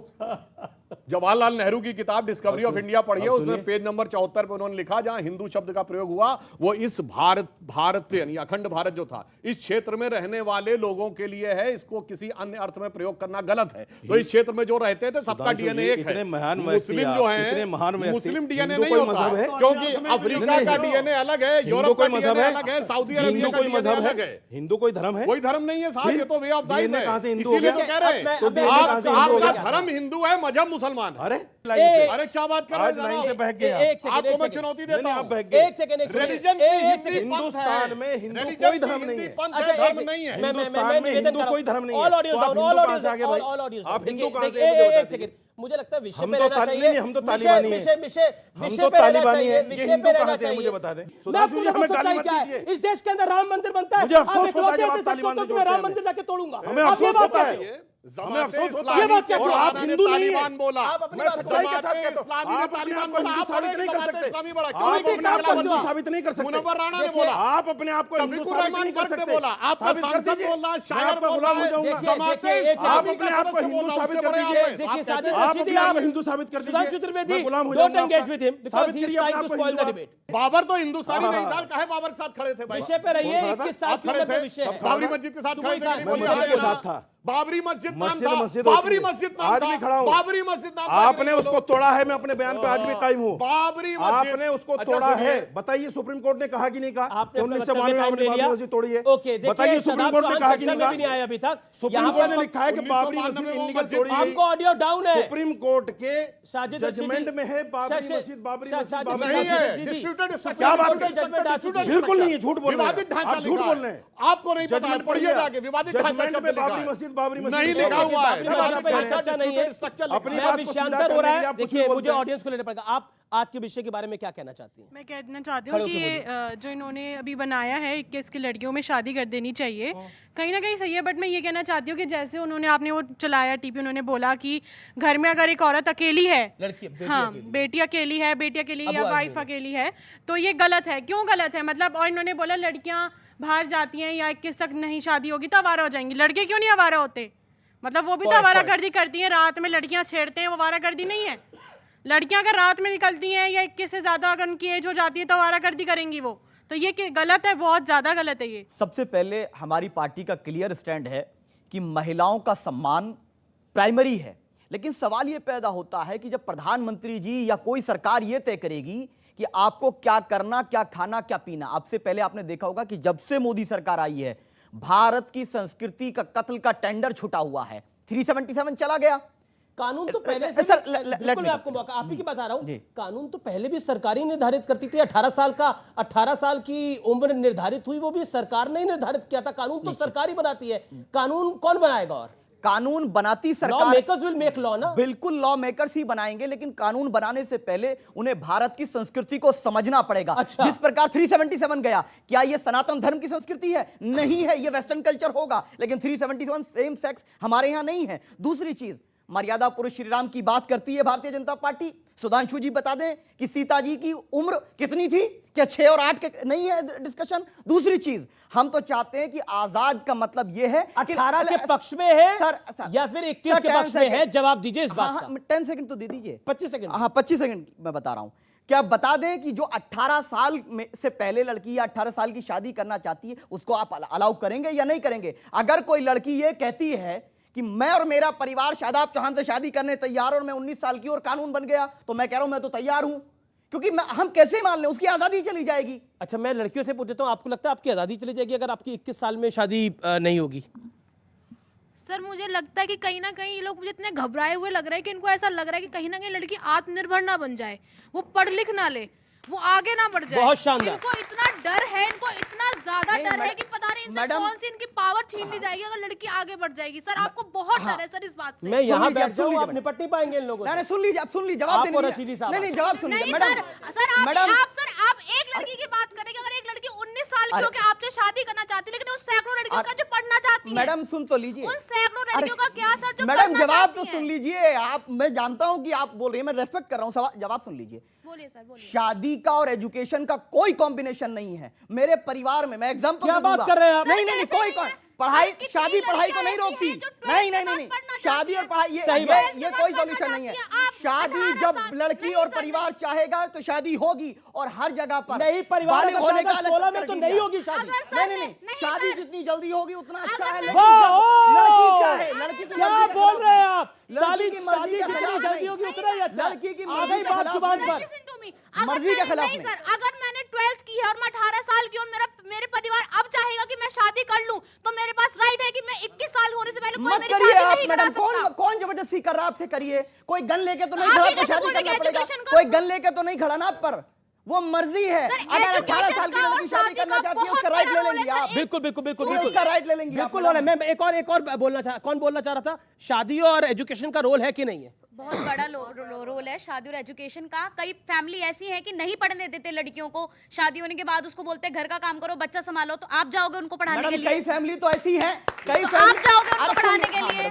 Speaker 7: जवाहरलाल नेहरू की किताब डिस्कवरी ऑफ इंडिया पढ़िए, उसमें पेज नंबर 74 पे उन्होंने लिखा, जहां हिंदू शब्द का प्रयोग हुआ वो इस भारत यानी अखंड भारत जो था, इस क्षेत्र में रहने वाले लोगों के लिए है। इसको किसी अन्य अर्थ में प्रयोग करना गलत है। तो इस क्षेत्र में जो रहते थे सबका डीएनए एक है। मुस्लिम जो है, मुस्लिम डीएनए नहीं होता है, क्योंकि अफ्रीका का डीएनए अलग है, यूरोप का डीएनए अलग है, सऊदी अरबिया का डीएनए अलग है।
Speaker 15: हिंदू कोई धर्म है?
Speaker 7: कोई धर्म नहीं है साहब, ये तो वे ऑफ लाइफ है।
Speaker 15: इसीलिए
Speaker 7: तो कह रहे हैं आपका धर्म हिंदू है, मजहब मुसलमान।
Speaker 15: अरे
Speaker 7: क्या बात कर रहे हैं? आपको मैं चुनौती देता हूं।
Speaker 2: एक सेकंड,
Speaker 7: रिलीजन
Speaker 15: हिंदुस्तान में हिंदू कोई धर्म नहीं है।
Speaker 7: धर्म नहीं है।
Speaker 15: हिंदुस्तान में हिंदू कोई धर्म नहीं है।
Speaker 2: All audios down, all audios आगे भाई।
Speaker 15: आप हिंदू कहां से?
Speaker 2: एक सेकंड, मुझे लगता है विषय पे रहना चाहिए।
Speaker 15: हम तो तालिबानी हैं।
Speaker 2: हम तो तालिबानी हैं।
Speaker 15: विषय पे रहना चाहिए। मुझे बता दें,
Speaker 2: सुधांशु जी, हमें गाली मत दीजिए। इस देश के अंदर राम मंदिर बनता है,
Speaker 15: मुझे अफसोस होता है जब आप तालिबान
Speaker 2: मैं राम मंदिर जाके तोड़ूंगा।
Speaker 15: हमें अफसोस होता है, हमें अफसोस होता है।
Speaker 2: ये बात क्या?
Speaker 15: और आप हिंदू नहीं
Speaker 7: तालिबान बोला,
Speaker 2: आप अपनी
Speaker 15: मैं सच्चाई के साथ कहता हूं, आप अपने आप को हिंदू साबित नहीं कर सकते।
Speaker 7: इस्लामी बड़ा
Speaker 15: आप अपने आप को हिंदू साबित नहीं कर सकते।
Speaker 7: मुनव्वर राणा ने बोला,
Speaker 15: आप अपने आप को हिंदू साबित नहीं कर सकते।
Speaker 7: बोला, आपका सांसद बोला, शायर बोला,
Speaker 15: हो जाऊंगा। आप अपने आप को हिंदू साबित कर दीजिए।
Speaker 2: देखिए साजिद
Speaker 15: आप
Speaker 2: रशीदी,
Speaker 15: अपने आप को हिंदू साबित कर दीजिए।
Speaker 2: सुधांशु त्रिवेदी,
Speaker 15: गुलाम हो
Speaker 2: डोंट
Speaker 15: जाऊंगा।
Speaker 2: Engage with him because he is trying to spoil the debate.
Speaker 7: Babur तो हिंदुस्तानी नहीं था, काहे बाबर के साथ खड़े थे भाई?
Speaker 2: विषय पे रहिए। 21 साल की उम्र पे विषय है।
Speaker 7: बाबरी मस्जिद के साथ खड़े थे।
Speaker 15: मस्जिद के साथ था।
Speaker 7: बाबरी मस्जिद नाम था,
Speaker 15: मस्जिद
Speaker 7: बाबरी मस्जिद नाम
Speaker 15: आज
Speaker 7: था,
Speaker 15: भी खड़ा हूं।
Speaker 7: बाबरी मस्जिद नाम था।
Speaker 15: आपने उसको तोड़ा है, मैं अपने बयान पे आज भी कायम हूं।
Speaker 7: बाबरी मस्जिद
Speaker 15: आपने उसको तोड़ा है, बताइए सुप्रीम कोर्ट ने कहा कि नहीं कहा?
Speaker 2: आपने
Speaker 15: 1992 में आपने बाबरी मस्जिद तोड़ी है।
Speaker 2: ओके,
Speaker 15: बताइए सुप्रीम कोर्ट ने कहा कि नहीं कहा?
Speaker 2: नहीं आया अभी तक।
Speaker 15: सुप्रीम कोर्ट ने लिखा है कि बाबरी मस्जिद इल्लीगल तोड़ी है।
Speaker 2: आपको ऑडियो डाउन है।
Speaker 15: सुप्रीम कोर्ट के
Speaker 2: साजिद
Speaker 15: जजमेंट में है बाबरी मस्जिद, बाबरी मस्जिद
Speaker 7: नहीं है, डिस्प्यूटेड स्ट्रक्चर।
Speaker 15: क्या बात करते हैं? बिल्कुल नहीं है, झूठ बोल रहे हैं।
Speaker 7: विवादित ढांचा
Speaker 15: आप झूठ बोल रहे हैं।
Speaker 7: आपको नहीं पता, पढ़िए जाके विवादित ढांचा शब्द लिखा है।
Speaker 15: बाबरी मस्जिद
Speaker 7: नहीं लिखा हुआ है।
Speaker 2: चर्चा नहीं है, मैं विषयांतर हो रहा है। देखिए, मुझे ऑडियंस को लेना पड़ेगा। आप आज के विषय के बारे में क्या कहना चाहती हैं?
Speaker 16: मैं कहना चाहती हूँ कि ये जो इन्होंने अभी बनाया है 21 की लड़कियों में शादी कर देनी चाहिए, कहीं ना कहीं सही है। बट मैं ये कहना चाहती हूँ कि जैसे उन्होंने आपने वो चलाया टीपी, उन्होंने बोला कि घर में अगर एक औरत अकेली है, हाँ बेटी अकेली है, बेटी अकेली या वाइफ अकेली है, तो ये गलत है। क्यों गलत है मतलब? और इन्होंने बोला लड़कियां बाहर जाती हैं या 21 तक नहीं शादी होगी तो आवारा हो जाएंगी। लड़के क्यों नहीं आवारा होते? मतलब वो भी तो आवारागर्दी करती हैं, रात में लड़कियां छेड़ते हैं, वो आवारागर्दी नहीं है? लड़कियां अगर रात में निकलती हैं या 21 से ज्यादा अगर उनकी एज हो जाती है तो आवारागर्दी करेंगी वो, तो ये गलत है, बहुत ज्यादा गलत है ये।
Speaker 5: सबसे पहले हमारी पार्टी का क्लियर स्टैंड है कि महिलाओं का सम्मान प्राइमरी है, लेकिन सवाल ये पैदा होता है कि जब प्रधानमंत्री जी या कोई सरकार ये तय करेगी कि आपको क्या करना, क्या खाना, क्या पीना। आपसे पहले आपने देखा होगा कि जब से मोदी सरकार आई है भारत की संस्कृति का कत्ल का टेंडर छुटा हुआ है, 377 चला गया।
Speaker 2: कानून तो पहले से
Speaker 5: सर,
Speaker 2: बिल्कुल मैं आपको मौका, आप ही की बता रहा हूं, कानून तो पहले भी सरकार ही निर्धारित करती थी। 18 साल की उम्र निर्धारित हुई, वो भी सरकार ने ही निर्धारित किया था। कानून तो सरकार ही बनाती है, कानून कौन बनाएगा? और
Speaker 5: कानून बनाती सरकार,
Speaker 2: law makers will make law ना।
Speaker 5: बिल्कुल लॉ मेकर्स ही बनाएंगे, लेकिन कानून बनाने से पहले उन्हें भारत की संस्कृति को समझना पड़ेगा।
Speaker 2: अच्छा।
Speaker 5: जिस प्रकार 377 गया, क्या यह सनातन धर्म की संस्कृति है? नहीं है, यह वेस्टर्न कल्चर होगा, लेकिन 377 सेम सेक्स हमारे यहां नहीं है। दूसरी चीज, मर्यादा पुरुष श्री राम की बात करती है भारतीय जनता पार्टी। सुधांशु जी बता दें कि सीता जी की उम्र कितनी थी? क्या 6 और 8 के नहीं है डिस्कशन? दूसरी चीज, हम तो चाहते हैं कि आजाद का मतलब यह है
Speaker 2: 18 के पक्ष में है
Speaker 5: सर,
Speaker 2: या फिर 21 के पक्ष में है? जवाब दीजिए इस बात का।
Speaker 5: 10 सेकंड तो दे दीजिए।
Speaker 2: 25 सेकंड।
Speaker 5: हाँ 25 सेकंड मैं बता रहा हूं। क्या बता दें कि जो 18 साल में से पहले लड़की या 18 साल की शादी करना चाहती है उसको आप अलाउ करेंगे या नहीं करेंगे? अगर कोई लड़की ये कहती है कि मैं और मेरा परिवार शादाब चौहान से शादी करने तैयार और मैं 19 साल की और कानून बन गया, तो मैं कह रहा हूं मैं तो तैयार हूं, क्योंकि हम कैसे मान लें उसकी आजादी चली जाएगी।
Speaker 2: अच्छा, मैं लड़कियों से पूछता हूं, आपको लगता है आपकी आजादी चली जाएगी अगर आपकी 21 साल में शादी नहीं होगी?
Speaker 6: सर मुझे लगता है कि कहीं ना कहीं ये लोग मुझे इतने घबराए हुए लग रहे हैं कि इनको ऐसा लग रहा है कि कहीं ना कहीं लड़की आत्मनिर्भर ना बन जाए, वो पढ़ लिख ना ले, वो आगे ना बढ़ जाए।
Speaker 2: बहुत शानदार।
Speaker 6: इनको इतना डर है, इनको इतना ज्यादा डर है कि पता नहीं इनसे कौन सी इनकी पावर छीन ली जाएगी अगर लड़की आगे बढ़ जाएगी। सर आपको बहुत डर है सर इस बात से।
Speaker 2: मैं यहाँ बैठ जाऊँ, आप निपट नहीं पाएंगे इन लोगों से।
Speaker 5: नहीं सुन लीजिए, आप सुन लीजिए, जवाब दे
Speaker 2: रशीदी साहब।
Speaker 5: नहीं जवाब सुन लीजिए मैडम।
Speaker 6: सर आप एक लड़की की बात करें कि अगर एक लड़की 19 साल की होकर आपसे शादी करना चाहती है, लेकिन उस सैकड़ों लड़कियों का जो पढ़ना चाहती है।
Speaker 5: मैडम सुन तो लीजिए,
Speaker 6: उन सैकड़ों लड़कियों का क्या सर जो
Speaker 5: मैडम जवाब तो सुन लीजिए। आप, मैं जानता हूं कि आप बोल रही हैं, मैं रेस्पेक्ट कर रहा हूं, जवाब सुन लीजिए।
Speaker 6: बोलिए सर, बोलिए।
Speaker 5: शादी का और एजुकेशन का कोई कॉम्बिनेशन नहीं है। मेरे परिवार में, मैं एग्जांपल
Speaker 2: क्या बात कर रहे हैं आप?
Speaker 5: नहीं कोई पढ़ाई, शादी पढ़ाई को नहीं रोकती। नहीं शादी और पढ़ाई ये कोई सॉल्यूशन नहीं है। शादी जब लड़की और परिवार चाहेगा तो शादी होगी, और हर जगह पर
Speaker 2: नहीं, परिवार होने का 16 में तो नहीं होगी शादी।
Speaker 5: नहीं शादी जितनी जल्दी होगी उतना अच्छा है।
Speaker 2: लड़की
Speaker 5: चाहे, लड़की
Speaker 2: क्या बोल रहे हैं आप?
Speaker 5: शादी की मर्जी
Speaker 2: जितनी जल्दी होगी उतना ही अच्छा।
Speaker 5: लड़की की
Speaker 2: मर्जी के खिलाफ
Speaker 5: मर्जी के खिलाफ
Speaker 6: नहीं सर, अगर मैंने 12th की है और मैं 18 साल की हूं, मेरे परिवार अब चाहेगा कि मैं शादी कर लूं, तो मेरे पास राइट है कि मैं 21 साल होने से पहले
Speaker 5: मत करिए आप मैडम। कौन जबरदस्ती कर रहा है आपसे? करिए। कोई गन लेके तो नहीं खड़ा, शादी करना पड़ेगा। कोई गन लेके तो नहीं खड़ा ना आप पर, वो मर्जी है। अगर 18 साल की लड़की शादी करना चाहती है उसका राइट ले लेंगे आप।
Speaker 2: बिल्कुल
Speaker 5: उसका राइट ले लेंगे
Speaker 2: बिल्कुल। मैं एक और बोलना चाह, कौन बोलना चाह रहा था? शादी और एजुकेशन का रोल है कि नहीं है?
Speaker 17: बहुत बड़ा रोल है शादी और एजुकेशन का। कई फैमिली ऐसी है कि नहीं पढ़ने देते लड़कियों को, शादी होने के बाद उसको बोलते हैं घर का काम करो, बच्चा संभालो, तो आप जाओगे उनको पढ़ाने के लिए?
Speaker 5: कई फैमिली तो ऐसी है, कई
Speaker 17: तो आप जाओगे उनको पढ़ाने के लिए?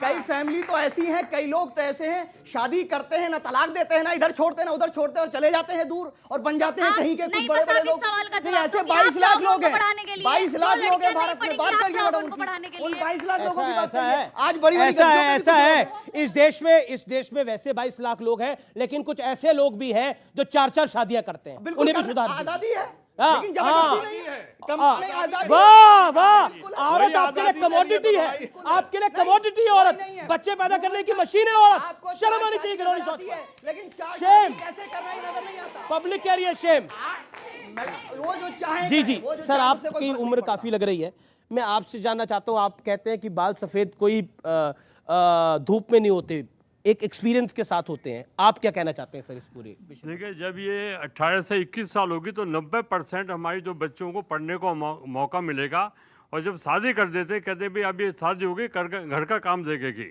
Speaker 5: कई फैमिली तो ऐसी हैं, कई लोग तो ऐसे हैं, शादी करते हैं ना तलाक देते हैं, ना इधर छोड़ते हैं ना उधर छोड़ते हैं, और चले जाते हैं दूर और बन जाते हैं कहीं के कुछ बड़े बड़े लोग। ऐसे 22 लाख लोग हैं, 22 लाख लोग हैं भारत में। बात करिए मैडम, 22 लाख लोगों की बात है आज। बड़ी
Speaker 2: ऐसा है इस देश में वैसे 22 लाख लोग हैं, लेकिन कुछ ऐसे लोग भी हैं जो 4 शादियां करते हैं। उन्हें भी सुधार
Speaker 5: आजादी है, लेकिन जबरदस्ती नहीं है।
Speaker 2: वाह, औरत आपके लिए कमोडिटी है, आपके लिए कमोडिटी है औरत, बच्चे पैदा करने की मशीन है औरत। शर्म आनी चाहिए घिनौनी सोच पर।
Speaker 5: लेकिन
Speaker 2: शेम,
Speaker 5: कैसे करना ही नजर नहीं आता।
Speaker 2: पब्लिक कह रही है शेम।
Speaker 5: वो जो चाहे
Speaker 2: जी सर, आपकी उम्र काफी लग रही है, मैं आपसे जानना चाहता हूँ, आप कहते हैं कि बाल सफेद कोई धूप में नहीं होते, एक एक्सपीरियंस के साथ होते हैं। आप क्या कहना चाहते हैं सर इस पूरे विषय?
Speaker 18: देखिए, जब ये 18 से 21 साल होगी तो 90% हमारी जो बच्चों को पढ़ने को मौका मिलेगा, और जब शादी कर देते कहते भाई अब ये शादी होगी घर का काम देखेगी,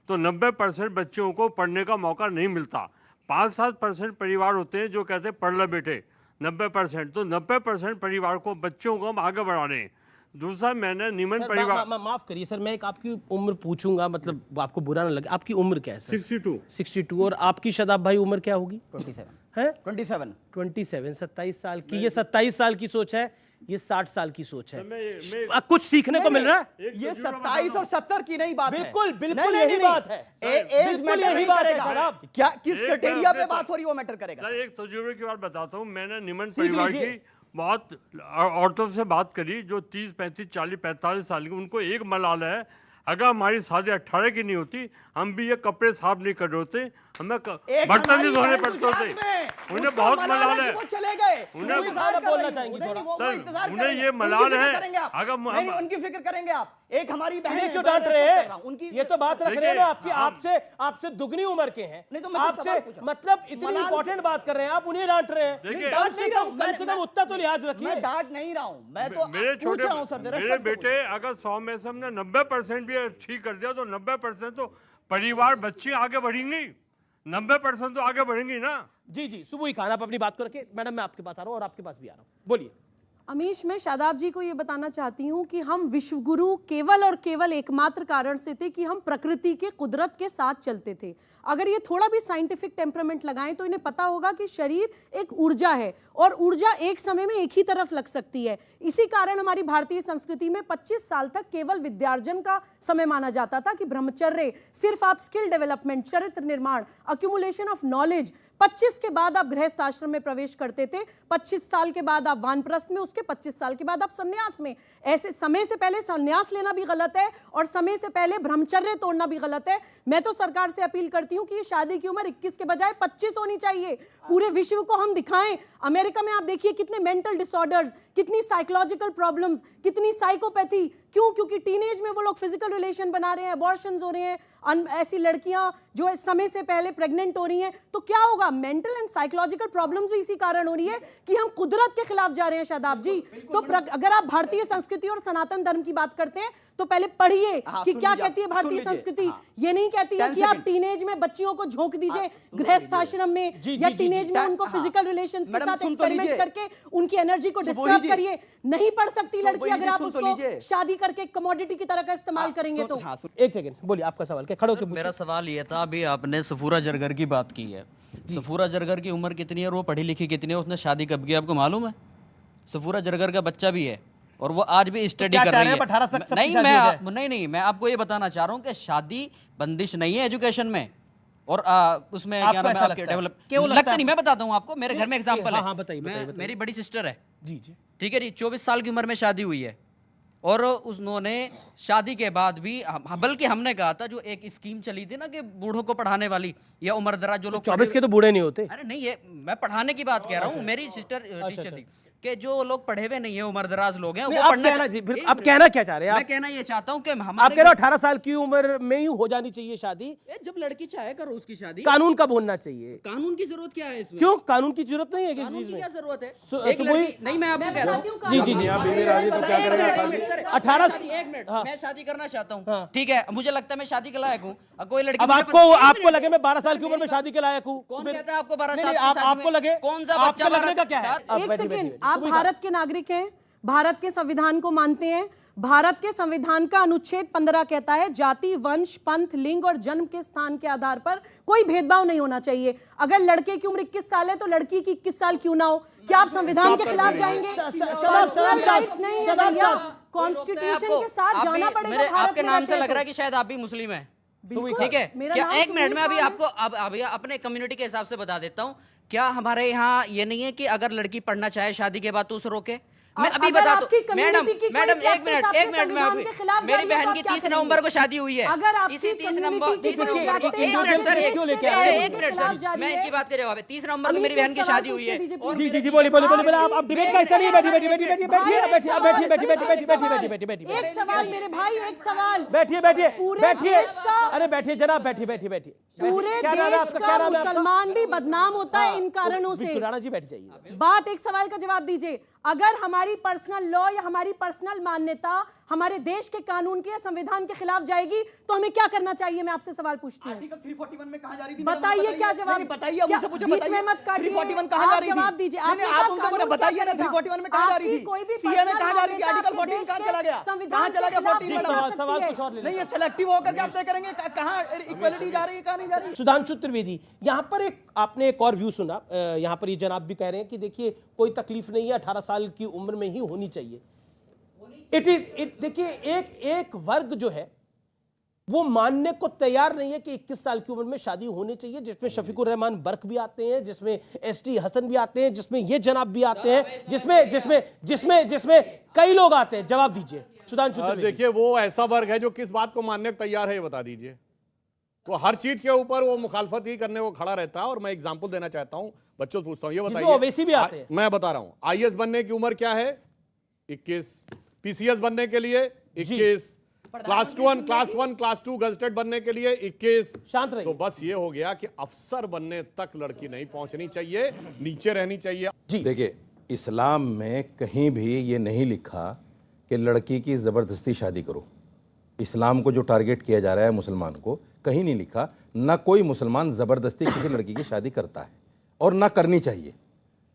Speaker 18: तो 90% बच्चों को पढ़ने का मौका नहीं मिलता। 5-7% परिवार होते हैं जो कहते हैं पढ़ ले बेटे, 90%। तो 90% परिवार को, बच्चों को हम आगे बढ़ाने। दूसरा, मैंने निमन परिवार,
Speaker 2: माफ करिए सर, मैं एक आपकी उम्र पूछूंगा, मतलब आपको बुरा ना लगे, आपकी उम्र क्या है सर? 62। और आपकी शादाब भाई उम्र क्या होगी?
Speaker 5: 27
Speaker 2: है
Speaker 5: 27
Speaker 2: 27 साल की। ये 27 साल की सोच है ये 60 साल की सोच है। कुछ सीखने को मिल रहा है।
Speaker 5: ये 27 और 70 की नहीं बात है।
Speaker 2: बिल्कुल बिल्कुल यही बात है।
Speaker 5: एज मैटर नहीं करेगा। क्या किस क्राइटेरिया पे बात हो रही है वो मैटर करेगा।
Speaker 18: सर एक तजुर्बे की बात बताता हूँ। मैंने निमन परिवार की बहुत औरतों से बात करी जो 30, 35, 40, 45 साल की, उनको एक मलाल है, अगर हमारी शादी 18 की नहीं होती हम भी ये कपड़े साफ नहीं कर रहे होते, हमें बर्तन नहीं धोने पड़ते होते। उन्हें बहुत मलाल है,
Speaker 5: चले गए
Speaker 2: उन्हें बोलना चाहेंगे थोड़ा
Speaker 18: सर, उन्हें ये मलाल है। अगर
Speaker 5: उनकी फिक्र करेंगे आप। एक हमारी बहन
Speaker 2: क्यों डांट रहे हैं? ये तो बात रख रहे हैं ना आपकी, आपसे दुगनी उम्र के हैं, आपसे मतलब इतनी इंपॉर्टेंट बात कर रहे हैं आप, उन्हें डांट रहे हैं। कम से कम उतना तो लिहाज रखिए।
Speaker 5: मैं डांट नहीं रहा हूं, मैं तो
Speaker 18: मेरे छोटे मेरे बेटे अगर 100 में से हमने 90% भी ठीक कर दिया तो 90% तो परिवार बच्चे आगे बढ़ेंगी, 90% तो आगे बढ़ेंगी ना।
Speaker 2: जी जी सुबह खान आप अपनी बात करके, मैडम मैं आपके पास आ रहा हूँ और आपके पास भी आ रहा हूँ, बोलिए।
Speaker 4: अमीश, मैं शादाब जी को ये बताना चाहती हूँ कि हम विश्वगुरु केवल और केवल एकमात्र कारण से थे कि हम प्रकृति के कुदरत के साथ चलते थे। अगर ये थोड़ा भी साइंटिफिक टेम्परामेंट लगाएं तो इन्हें पता होगा कि शरीर एक ऊर्जा है और ऊर्जा एक समय में एक ही तरफ लग सकती है। इसी कारण हमारी भारतीय संस्कृति में 25 साल तक केवल विद्यार्जन का समय माना जाता था कि ब्रह्मचर्य, सिर्फ आप स्किल डेवलपमेंट, चरित्र निर्माण, अक्यूमुलेशन ऑफ नॉलेज। 25 के बाद आप गृहस्थ आश्रम में प्रवेश करते थे, 25 साल के बाद आप वानप्रस्थ में, उसके 25 साल के बाद आप संन्यास में। ऐसे समय से पहले संन्यास लेना भी गलत है और समय से पहले ब्रह्मचर्य तोड़ना भी गलत है। मैं तो सरकार से अपील करती हूं कि ये शादी की उम्र 21 के बजाय 25 होनी चाहिए। पूरे विश्व को हम दिखाएं। अमेरिका में आप देखिए कितने मेंटल डिसऑर्डर्स, कितनी साइकोलॉजिकल प्रॉब्लम्स, कितनी साइकोपैथी। क्यों? क्योंकि टीनेज में वो लोग फिजिकल रिलेशन बना रहे हैं, अबॉर्शंस हो रहे हैं, ऐसी लड़कियां जो इस समय से पहले प्रेग्नेंट हो रही हैं। तो क्या होगा? मेंटल एंड साइकोलॉजिकल प्रॉब्लम्स भी इसी कारण हो रही है कि हम कुदरत के खिलाफ जा रहे हैं। शादाब जी, तो अगर आप भारतीय संस्कृति और सनातन धर्म की बात करते हैं तो पहले पढ़िए कि क्या कहती है भारतीय संस्कृति। ये नहीं कहती है कि आप टीनेज में बच्चियों को झोंक दीजिए गृहस्थ आश्रम में, या टीनेज में उनको फिजिकल रिलेशंस के साथ एक्सपेरिमेंट करके उनकी एनर्जी को डिस्टर्ब करिए। नहीं पढ़ सकती लड़की अगर आप उसको शादी करके कमोडिटी की तरह का इस्तेमाल करेंगे तो।
Speaker 2: एक सेकंड बोलिए, आपका सवाल क्या? खड़ो के
Speaker 19: मेरा सवाल ये था, अभी आपने सफूरा जरगर की बात की है। सफूरा जरगर की उम्र कितनी है और वो पढ़ी लिखी कितनी है? उसने शादी कब की आपको मालूम है? सफूरा जरगर का बच्चा भी है और वो आज भी स्टडी कर रही है। नहीं, मैं आपको ये बताना चाह रहा हूँ कि शादी बंदिश नहीं है एजुकेशन में और उसमें क्या नाम है आपके डेवलप लगता नहीं। मैं बताता हूँ आपको, मेरे घर में एग्जांपल है। बताइए। मेरी बड़ी सिस्टर है, जी जी, ठीक है जी, 24 साल की उम्र में शादी हुई है और उन्होंने शादी के बाद भी, बल्कि हमने कहा था जो एक स्कीम चली थी ना कि बूढ़ों को पढ़ाने वाली या उम्रदराज जो लोग
Speaker 2: 24 के तो बूढ़े नहीं होते।
Speaker 19: अरे नहीं, ये मैं पढ़ाने की बात कह रहा हूँ। मेरी सिस्टर टीचर थी कि जो लोग पढ़े हुए नहीं है, उम्रदराज लोग हैं, वो पढ़ना।
Speaker 2: अब कहना क्या चाह रहे हैं आप?
Speaker 19: मैं कहना ये चाहता हूँ कि हम,
Speaker 2: आप कह रहे हो 18 साल की उम्र में ही हो जानी चाहिए शादी।
Speaker 19: जब लड़की चाहे करो उसकी शादी।
Speaker 2: कानून कब होना चाहिए?
Speaker 19: कानून की जरूरत क्या है इसमें?
Speaker 2: क्यों कानून की जरूरत नहीं है? किसी
Speaker 19: कानून
Speaker 2: चीज
Speaker 19: की
Speaker 2: में
Speaker 19: क्या जरूरत है?
Speaker 2: नहीं,
Speaker 19: मैं आपको कहता हूँ।
Speaker 2: जी जी जी, 18
Speaker 19: एक मिनट, मैं शादी करना चाहता हूँ, ठीक है, मुझे लगता है मैं शादी के लायक हूँ। कोई लड़की
Speaker 2: अब आपको लगे मैं 12 साल की उम्र में शादी के लायक हूँ?
Speaker 19: कौन कहता है आपको 12 साल?
Speaker 2: आपको लगे?
Speaker 19: कौन सा बच्चा
Speaker 2: लगने का क्या है?
Speaker 4: एक सेकेंड, आप भारत के नागरिक हैं, भारत के संविधान को मानते हैं। भारत के संविधान का अनुच्छेद 15 कहता है जाति, वंश, पंथ, लिंग और जन्म के स्थान के आधार पर कोई भेदभाव नहीं होना चाहिए। अगर लड़के की उम्र 21 साल है तो लड़की की 21 साल क्यों ना हो? क्या आप संविधान के खिलाफ जाएंगे? पर्सनल राइट्स नहीं है भैया, कॉन्स्टिट्यूशन के साथ जाना पड़ेगा।
Speaker 19: आपके नाम से लग रहा है कि शायद आप भी मुस्लिम हैं, ठीक है? क्या एक मिनट में अभी आपको अभी अपने कम्युनिटी के हिसाब से बता देता हूँ। क्या हमारे यहाँ ये नहीं है कि अगर लड़की पढ़ना चाहे शादी के बाद तो उसे रोके? मैं अभी बता दूं मैडम, एक मिनट में अभी मेरी बहन की 30 नवंबर को शादी हुई है। इसी 30 नवंबर मैं इनकी बात कर जवाब है। 30 नवंबर को मेरी बहन की शादी हुई है।
Speaker 2: जी जी जी, बोलिए। आप डिबेट का हिस्सा नहीं है। बैठिए।
Speaker 4: एक सवाल मेरे भाई, एक सवाल।
Speaker 2: बैठिए। अरे बैठिए जनाब, बैठिए।
Speaker 4: पूरे देश का मुसलमान भी बदनाम होता है इन कारणों से।
Speaker 2: राणा जी बैठ जाइए।
Speaker 4: बात, एक सवाल का जवाब दीजिए। अगर हमारी पर्सनल लॉ या हमारी पर्सनल मान्यता हमारे देश के कानून के या संविधान के खिलाफ जाएगी तो हमें क्या करना चाहिए? मैं आपसे सवाल पूछती हूँ।
Speaker 5: आर्टिकल 341 में कहां जा रही थी?
Speaker 4: बताइए क्या जवाब?
Speaker 5: बताइए मुझे,
Speaker 4: बीच में मत काटिए।
Speaker 5: 341 कहां जा रही थी?
Speaker 4: जवाब दीजिए।
Speaker 5: आप उनको बताइए ना 341 में कहां जा रही थी? सीए में कहां जा रही थी? आर्टिकल 14 कहां चला गया? कहां चला गया 14?
Speaker 2: सवाल कुछ और
Speaker 5: नहीं, ये सिलेक्टिव होकर के आप तय करेंगे कहां इक्वालिटी जा रही है, कहां नहीं
Speaker 2: मानी जा रही है। सुधांशु त्रिवेदी, यहां पर आपने एक और व्यू सुना, यहां पर ये जनाब भी कह रहे हैं कि देखिए कोई तकलीफ नहीं है, 18 साल की उम्र में ही होनी चाहिए। देखिए एक वर्ग जो है वो मानने को तैयार नहीं है कि 21 साल की उम्र में शादी होनी चाहिए, जिसमें शफीकुर रहमान बर्क भी आते हैं, जिसमें एसटी हसन भी आते हैं, जिसमें ये जनाब भी आते हैं, जिसमें कई लोग आते हैं। जवाब दीजिए सुधांशु त्रिवेदी।
Speaker 7: देखिए वो ऐसा वर्ग है जो किस बात को मानने को तैयार है, ये बता दीजिए। तो हर चीज के ऊपर वो मुखालफत ही करने को खड़ा रहता है। और मैं एग्जांपल देना चाहता हूँ, बच्चों से पूछता हूँ, ये बताइए,
Speaker 2: ओवैसी भी आते हैं।
Speaker 7: मैं बता रहा हूँ, आईएएस बनने की उम्र क्या है? 21। पीसीएस बनने के लिए 21। क्लास 1, क्लास 2 गजटेड बनने के लिए 21।
Speaker 2: शांत रहिए।
Speaker 7: तो बस ये हो गया कि अफसर बनने तक लड़की नहीं पहुंचनी चाहिए, नीचे रहनी चाहिए।
Speaker 15: जी देखिए, इस्लाम में कहीं भी ये नहीं लिखा कि लड़की की ज़बरदस्ती शादी करो। इस्लाम को जो टारगेट किया जा रहा है मुसलमान को, कहीं नहीं लिखा, ना कोई मुसलमान ज़बरदस्ती किसी लड़की की शादी करता है और ना करनी चाहिए,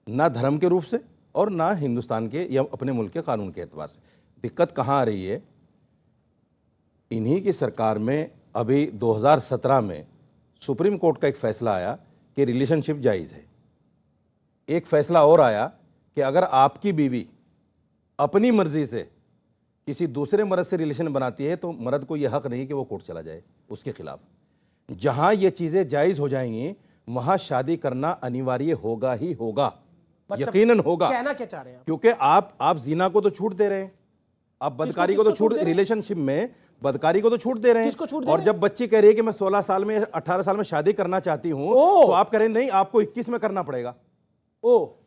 Speaker 15: ना धर्म के रूप से और ना हिंदुस्तान के या अपने मुल्क के कानून के एतबार से। दिक्कत कहाँ आ रही है? इन्हीं की सरकार में अभी 2017 में सुप्रीम कोर्ट का एक फैसला आया कि रिलेशनशिप जायज़ है। एक फैसला और आया कि अगर आपकी बीवी अपनी मर्जी से किसी दूसरे मर्द से रिलेशन बनाती है तो मर्द को यह हक नहीं कि वो कोर्ट चला जाए उसके खिलाफ। जहां ये चीज़ें जायज़ हो जाएंगी वहां शादी करना अनिवार्य होगा ही होगा, यकीनन होगा।
Speaker 2: कहना क्या चाह रहे हैं?
Speaker 15: क्योंकि आप जीना को तो छूट दे रहे हैं, आप बदकारी को तो छूट, रिलेशनशिप में बदकारी को तो छूट दे रहे हैं। और जब बच्ची कह रही है कि मैं 16 साल में 18 साल में शादी करना चाहती हूं, तो आप कह रहे हैं नहीं, आपको 21 में करना पड़ेगा।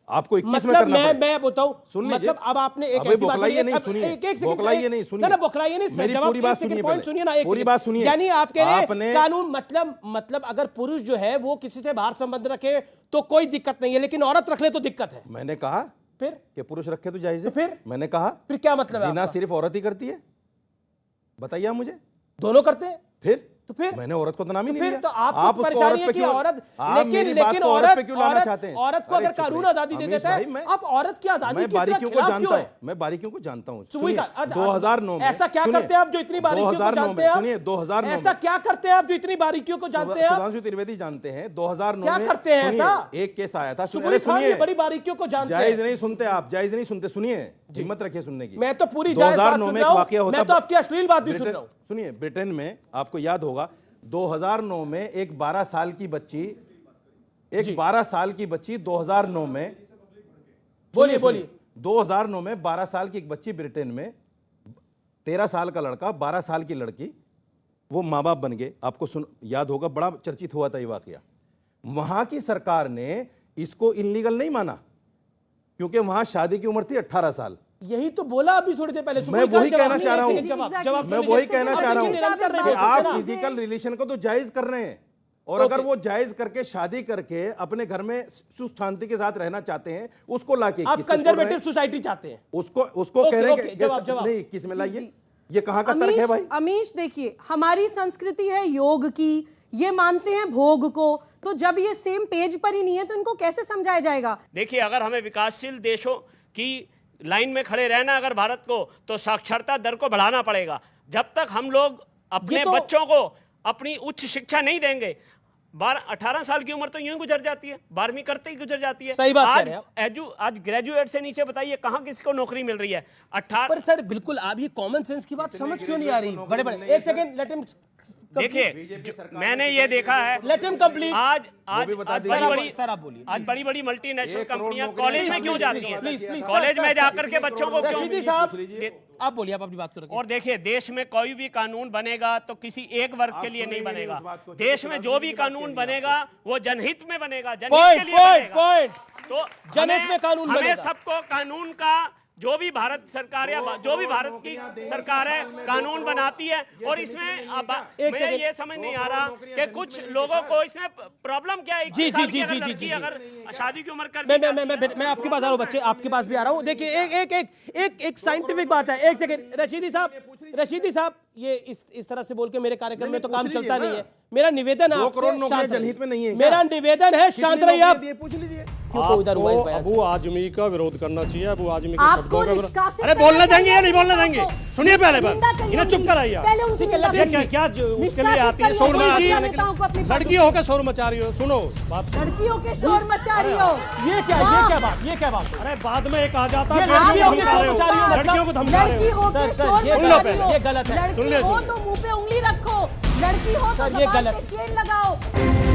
Speaker 15: आपको 21 में करना पड़ेगा।
Speaker 2: मैं बताऊं, मतलब अब आपने एक ऐसी बात
Speaker 15: बोखलाइए नहीं, सुनिए, बोखलाइए नहीं, सुनिए ना,
Speaker 2: बोखलाइए नहीं,
Speaker 15: मेरी पूरी बात सुनिए,
Speaker 2: सुनिए ना,
Speaker 15: पूरी बात सुनिए।
Speaker 2: यानी आप कह रहे हैं कानून मतलब अगर पुरुष जो है वो किसी से बाहर संबंध रखे तो कोई दिक्कत नहीं है, लेकिन औरत रख ले तो दिक्कत है।
Speaker 15: मैंने कहा
Speaker 2: फिर
Speaker 15: कि पुरुष रखे तो जायज है।
Speaker 2: तो फिर
Speaker 15: मैंने कहा
Speaker 2: फिर क्या मतलब है?
Speaker 15: ज़िना सिर्फ औरत ही करती है? बताइए आप मुझे।
Speaker 2: दोनों करते हैं।
Speaker 15: फिर मैंने औरत को तो नाम ही नहीं
Speaker 2: फिर
Speaker 15: लिया।
Speaker 2: तो आपको परेशानी है कि औरत, लेकिन औरत को अगर कानून आजादी दे देता है, आप औरत की आजादी
Speaker 15: मैं बारीकियों को जानता हूं, मैं बारीकियों को जानता हूं। 2009 में
Speaker 2: ऐसा क्या करते हैं आप जो इतनी बारीकियों को जानते हैं?
Speaker 15: सुनिए, 2009
Speaker 2: ऐसा क्या करते हैं आप जो इतनी बारीकियों को जानते हैं?
Speaker 15: सुधांशु त्रिवेदी जानते हैं 2009
Speaker 2: क्या करते हैं ऐसा?
Speaker 15: एक केस आया था।
Speaker 2: सुनिए, बड़ी बारीकियों को जानते हैं।
Speaker 15: जायज नहीं सुनते आप, जायज नहीं सुनते। सुनिए, हिम्मत रखिए सुनने की।
Speaker 2: मैं तो पूरी जायज बात सुन रहा हूं, मैं तो आपकी अश्लील बात भी सुन रहा हूं।
Speaker 15: सुनिए, ब्रिटेन में आपको याद होगा 2009 में एक 12 साल की बच्ची 2009 में, बोलिए 2009 में 12 साल की एक बच्ची ब्रिटेन में, 13 साल का लड़का, 12 साल की लड़की, वो माँ बाप बन गए। आपको याद होगा, बड़ा चर्चित हुआ था ये वाकया। वहां की सरकार ने इसको इनलीगल नहीं माना क्योंकि वहां शादी की उम्र थी 18 साल।
Speaker 2: यही तो बोला अभी थोड़ी देर पहले।
Speaker 15: मैं वही कहना चाह रहा हूं,
Speaker 2: मैं वही कहना चाह रहा हूं
Speaker 15: कि आप फिजिकल रिलेशन को तो जायज कर रहे हैं, और अगर वो जायज करके शादी करके अपने घर में सुख शांति के साथ रहना चाहते हैं, उसको लाके
Speaker 2: आप कंजर्वेटिव सोसाइटी चाहते हैं,
Speaker 15: उसको कह रहे हैं नहीं, किस में लाइए? ये कहां का तर्क है भाई?
Speaker 4: अमीश, देखिए, हमारी संस्कृति है योग की, ये मानते हैं भोग को, तो जब ये सेम पेज पर ही नहीं है तो इनको कैसे समझाया जाएगा?
Speaker 20: देखिए, अगर हमें विकासशील देशों की लाइन में खड़े रहना अगर भारत को, तो साक्षरता दर को बढ़ाना पड़ेगा। जब तक हम लोग अपने बच्चों को अपनी उच्च शिक्षा नहीं देंगे, 18 साल की उम्र तो यूं गुजर जाती है, 12वीं करते ही गुजर जाती है।
Speaker 2: सही बात कह रहे हैं।
Speaker 20: आज ग्रेजुएट से नीचे बताइए कहां किसी को नौकरी मिल रही है? 18।
Speaker 2: पर सर बिल्कुल, आप ये कॉमन सेंस की बात समझ क्यों नहीं आ रही? बड़े एक सेकंड, लेट हिम।
Speaker 20: देखिए, मैंने ये देखा है,
Speaker 2: लेट हिम कंप्लीट।
Speaker 20: आज बड़ी बड़ी मल्टीनेशनल कंपनियां कॉलेज में क्यों जाती हैं? कॉलेज में जाकर के बच्चों को क्यों?
Speaker 2: आप बोलिए, आप अपनी बात करो।
Speaker 20: और देखिए, देश में कोई भी कानून बनेगा तो किसी एक वर्ग के लिए नहीं बनेगा। देश में जो भी कानून बनेगा वो जनहित में बनेगा, जनहित के लिए बनेगा। तो जनहित में कानून बनेगा। हमें सबको कानून का, जो भी भारत सरकार या जो भी भारत की सरकार है कानून बनाती है, और इसमें मुझे ये समझ नहीं आ रहा कि कुछ लोगों को इसमें प्रॉब्लम क्या है।
Speaker 2: जी,
Speaker 20: अगर शादी की उम्र कर,
Speaker 2: मैं आपके पास आ रहा हूँ, बच्चे आपके पास भी आ रहा हूँ। देखिए, एक साइंटिफिक बात है। एक सेकंड, रशीदी साहब, ये इस तरह से बोल के मेरे कार्यक्रम में तो काम चलता नहीं है। मेरा निवेदन है,
Speaker 15: 2 करोड़ नौकरियां जनहित में नहीं है।
Speaker 2: मेरा निवेदन है, शांत रहिए आप।
Speaker 3: अबू आजमी का विरोध करना चाहिए। अबू आजमी
Speaker 4: आप
Speaker 3: अरे बोलना देंगे या नहीं बोलना देंगे? सुनिए पहले बात, इन्हें चुप कराइए। क्या उसके लिए आती है शोर मचाने के लिए? लड़की होकर शोर मचा रही हो, सुनो बात।
Speaker 4: लड़कियों के शोर मचा रही हो,
Speaker 2: ये क्या बात?
Speaker 3: अरे बाद में एक आ जाता है,
Speaker 2: लड़कियों को धमका रही हो,
Speaker 3: लड़कियों को धमका रहे
Speaker 4: लड़की
Speaker 3: हो।
Speaker 4: हो के शोर मचा रही हो,
Speaker 2: ये गलत है।
Speaker 4: लड़की हो तो मुंह पे उंगली रखो, लड़की हो तो
Speaker 2: ये गलत
Speaker 4: चेन लगाओ।